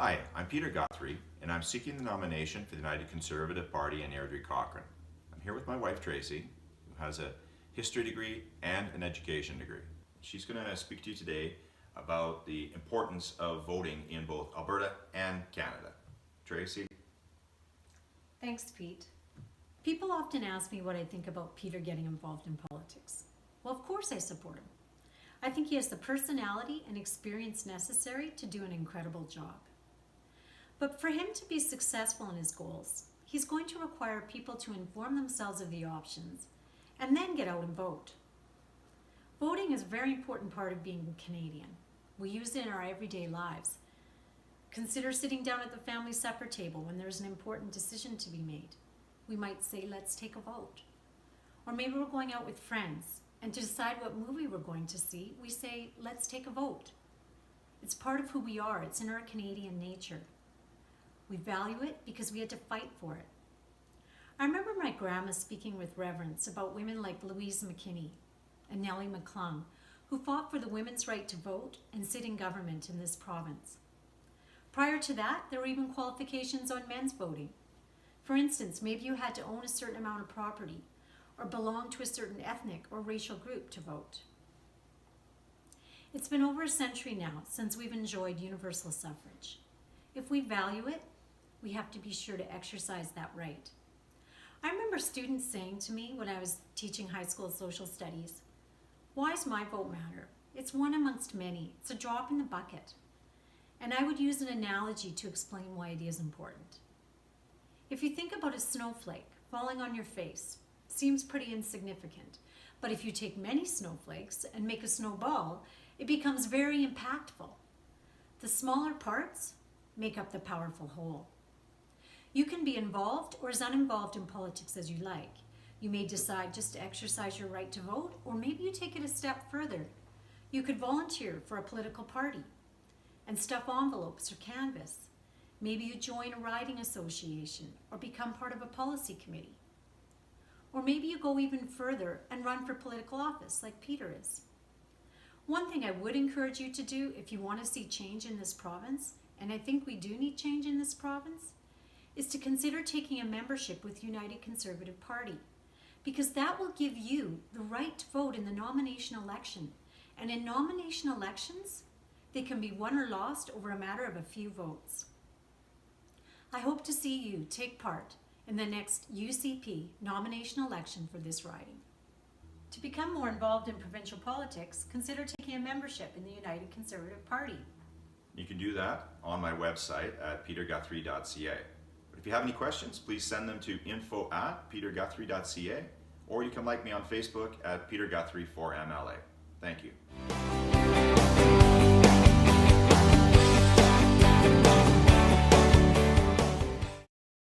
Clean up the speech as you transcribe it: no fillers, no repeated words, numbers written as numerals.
Hi, I'm Peter Guthrie, and I'm seeking the nomination for the United Conservative Party in Airdrie-Cochrane. I'm here with my wife, Tracy, who has a history degree and an education degree. She's going to speak to you today about the importance of voting in both Alberta and Canada. Tracy? Thanks, Pete. People often ask me what I think about Peter getting involved in politics. Well, of course I support him. I think he has the personality and experience necessary to do an incredible job. But for him to be successful in his goals, he's going to require people to inform themselves of the options and then get out and vote. Voting is a very important part of being Canadian. We use it in our everyday lives. Consider sitting down at the family supper table when there's an important decision to be made. We might say, let's take a vote. Or maybe we're going out with friends, and to decide what movie we're going to see, we say, let's take a vote. It's part of who we are. It's in our Canadian nature. We value it because we had to fight for it. I remember my grandma speaking with reverence about women like Louise McKinney and Nellie McClung, who fought for the women's right to vote and sit in government in this province. Prior to that, there were even qualifications on men's voting. For instance, maybe you had to own a certain amount of property or belong to a certain ethnic or racial group to vote. It's been over a century now since we've enjoyed universal suffrage. If we value it, we have to be sure to exercise that right. I remember students saying to me when I was teaching high school social studies, "Why does my vote matter? It's one amongst many. It's a drop in the bucket." And I would use an analogy to explain why it is important. If you think about a snowflake falling on your face, it seems pretty insignificant. But if you take many snowflakes and make a snowball, it becomes very impactful. The smaller parts make up the powerful whole. You can be involved or as uninvolved in politics as you like. You may decide just to exercise your right to vote, or maybe you take it a step further. You could volunteer for a political party and stuff envelopes or canvas. Maybe you join a riding association or become part of a policy committee. Or maybe you go even further and run for political office like Peter is. One thing I would encourage you to do if you want to see change in this province, and I think we do need change in this province, is to consider taking a membership with United Conservative Party, because that will give you the right to vote in the nomination election. And in nomination elections, they can be won or lost over a matter of a few votes. I hope to see you take part in the next UCP nomination election for this riding. To become more involved in provincial politics, consider taking a membership in the United Conservative Party. You can do that on my website at peterguthrie.ca. If you have any questions, please send them to info@peterguthrie.ca, or you can like me on Facebook at peterguthrie4MLA. Thank you.